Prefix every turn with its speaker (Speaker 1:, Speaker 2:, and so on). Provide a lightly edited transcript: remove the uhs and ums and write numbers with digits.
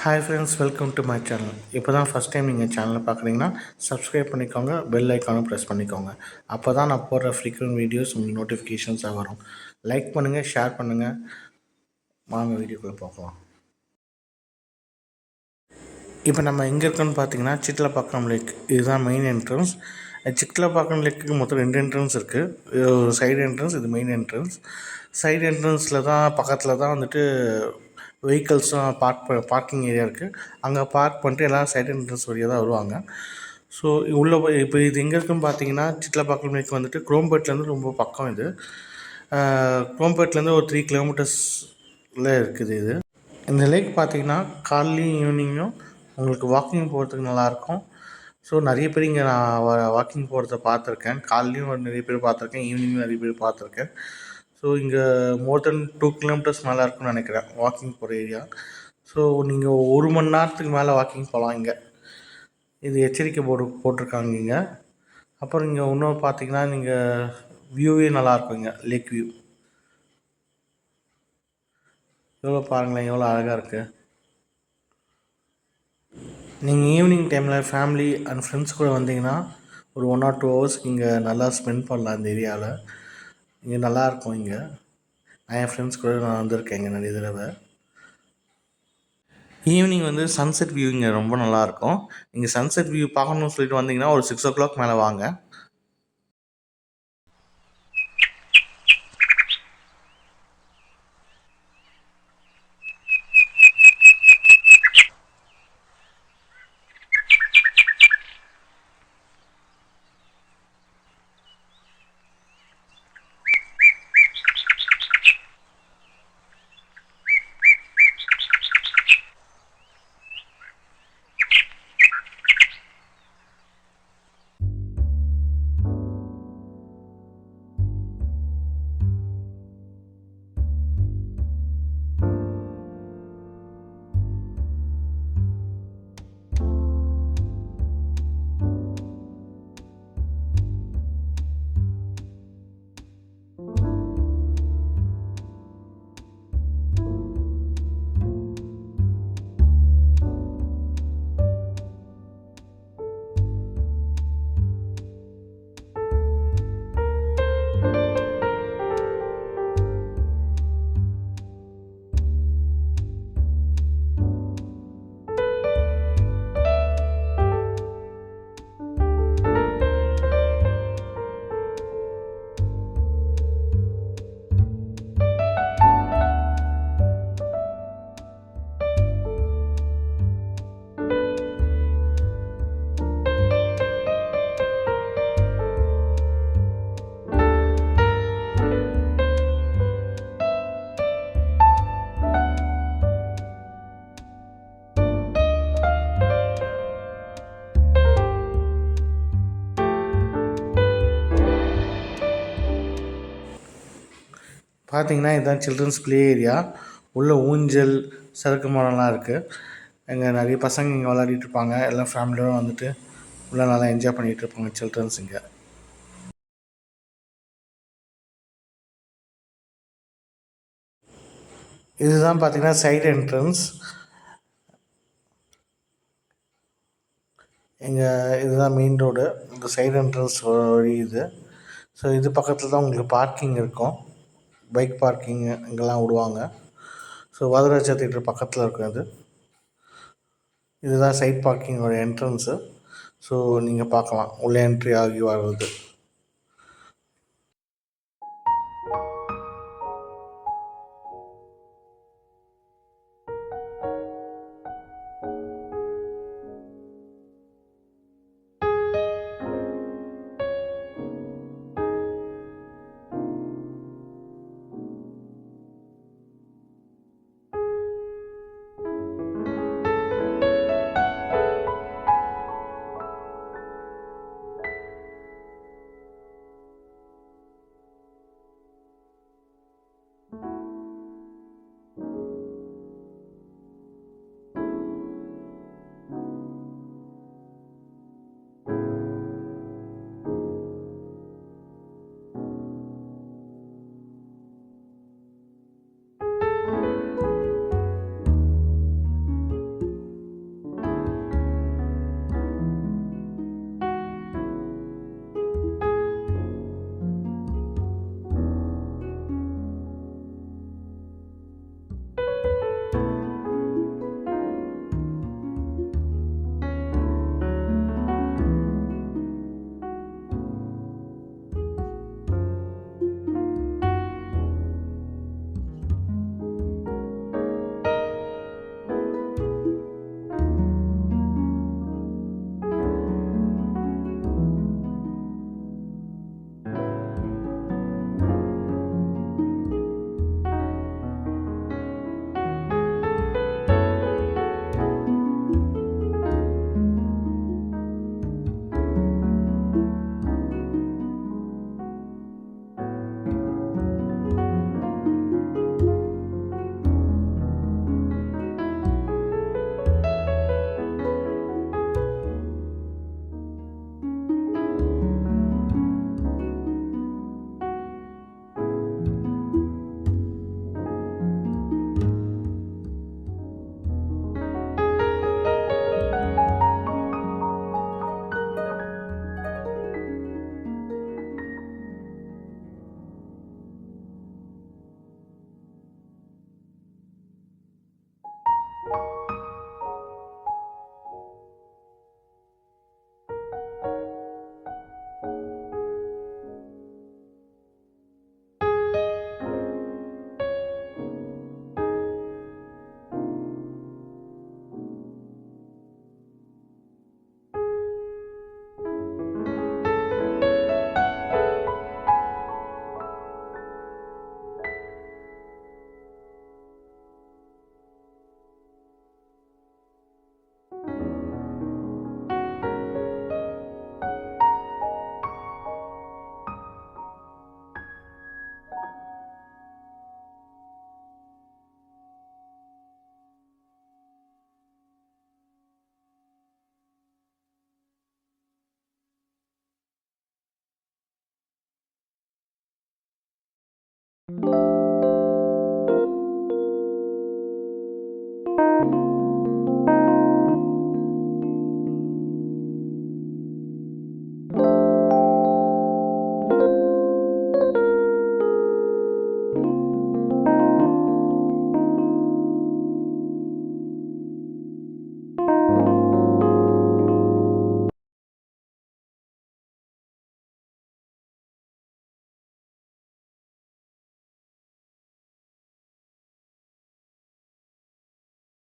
Speaker 1: Hi friends, welcome to my channel. இப்போ தான் first time நீங்கள் சேனலை பார்க்குறீங்கன்னா சப்ஸ்கிரைப் பண்ணிக்கோங்க, பெல் ஐக்கானும் ப்ரெஸ் பண்ணிக்கோங்க. அப்போ தான் நான் போடுற ஃப்ரீக்வெண்ட் வீடியோஸ் உங்களுக்கு நோட்டிஃபிகேஷன்ஸாக வரும். லைக் பண்ணுங்கள், ஷேர் பண்ணுங்கள். வாங்க வீடியோக்குள்ளே பார்க்கலாம். இப்போ நம்ம எங்கே இருக்கோன்னு பார்த்தீங்கன்னா சிட்லப்பாக்கம் லேக். இதுதான் மெயின் என்ட்ரன்ஸ். சிட்லப்பாக்கம் லேக்குக்கு மொத்தம் 2 என்ட்ரன்ஸ் இருக்குது. இது ஒரு சைடு என்ட்ரன்ஸ், இது மெயின் என்ட்ரன்ஸ். சைடு என்ட்ரன்ஸில் தான் பக்கத்தில் தான் வந்துட்டு வெஹிக்கல்ஸும் பார்க்கிங் ஏரியா இருக்குது. அங்கே பார்க் பண்ணிட்டு எல்லோரும் சைடு என்ட்ரன்ஸ் வழியாக தான் வருவாங்க. ஸோ உள்ளே போய் இப்போ இது எங்கே இருக்குன்னு பார்த்தீங்கன்னா சிட்லப்பாக்கம் லேக் வந்துட்டு குரோம்பேட்லேருந்து ரொம்ப பக்கம். இது குரோம்பேட்லேருந்து ஒரு 3 கிலோமீட்டர்ஸில் இருக்குது. இது இந்த லேக் பார்த்தீங்கன்னா காலையிலையும் ஈவினிங்கும் உங்களுக்கு வாக்கிங் போகிறதுக்கு நல்லாயிருக்கும். ஸோ நிறைய பேர் இங்கே நான் வாக்கிங் போகிறத பார்த்துருக்கேன். காலையிலையும் நிறைய பேர் பார்த்துருக்கேன், ஈவினிங்கும் நிறைய பேர் பார்த்துருக்கேன். ஸோ இங்கே மோர் தென் 2 கிலோமீட்டர்ஸ் மேலே இருக்குன்னு நினைக்கிறேன் வாக்கிங் போகிற ஏரியா. ஸோ நீங்கள் 1 மணி நேரத்துக்கு மேலே வாக்கிங் போகலாம் இங்கே. இது எச்சரிக்கை போர்டு போட்டிருக்காங்க இங்கே. அப்புறம் இங்கே இன்னும் பார்த்தீங்கன்னா நீங்கள் வியூவே நல்லாயிருக்கும். இங்கே லேக் வியூ எவ்வளோ பாருங்களேன், எவ்வளோ அழகாக இருக்குது. நீங்கள் ஈவினிங் டைமில் ஃபேமிலி அண்ட் ஃப்ரெண்ட்ஸ் கூட வந்தீங்கன்னா ஒரு 1 or 2 ஹவர்ஸ் இங்கே நல்லா ஸ்பெண்ட் பண்ணலாம். இந்த ஏரியாவில் இங்கே நல்லாயிருக்கும். இங்கே நான் என் ஃப்ரெண்ட்ஸ் கூட நான் வந்திருக்கேன் இங்கே நிறைய தடவை. ஈவினிங் வந்து சன்செட் வியூ இங்கே ரொம்ப நல்லாயிருக்கும். நீங்கள் சன்செட் வியூ பார்க்கணுன்னு சொல்லிட்டு வந்தீங்கன்னா ஒரு 6 o'clock மேலே வாங்க. பார்த்தீங்கன்னா இதுதான் சில்ட்ரன்ஸ் ப்ளே ஏரியா. உள்ள ஊஞ்சல், சறுக்கு மரம்லாம் இருக்குது. இங்கே நிறைய பசங்க இங்கே விளையாடிட்டு இருப்பாங்க. எல்லாம் ஃபேமிலியோடு வந்துட்டு உள்ளே நல்லா என்ஜாய் பண்ணிகிட்டு இருப்பாங்க சில்ட்ரன்ஸ் இங்கே. இதுதான் பார்த்தீங்கன்னா சைடு என்ட்ரன்ஸ். இதுதான் மெயின் ரோடு. இந்த சைடு என்ட்ரன்ஸ் வழி இது. ஸோ இது பக்கத்தில் தான் உங்களுக்கு பார்க்கிங் இருக்கும். பைக் பார்க்கிங்கு இங்கெல்லாம் விடுவாங்க. ஸோ வரதராஜா தியேட்டர் பக்கத்தில் இருக்கும். இதுதான் சைட் பார்க்கிங்கோட என்ட்ரன்ஸு. ஸோ நீங்கள் பார்க்கலாம் உள்ளே என்ட்ரி ஆகி வர்றது. you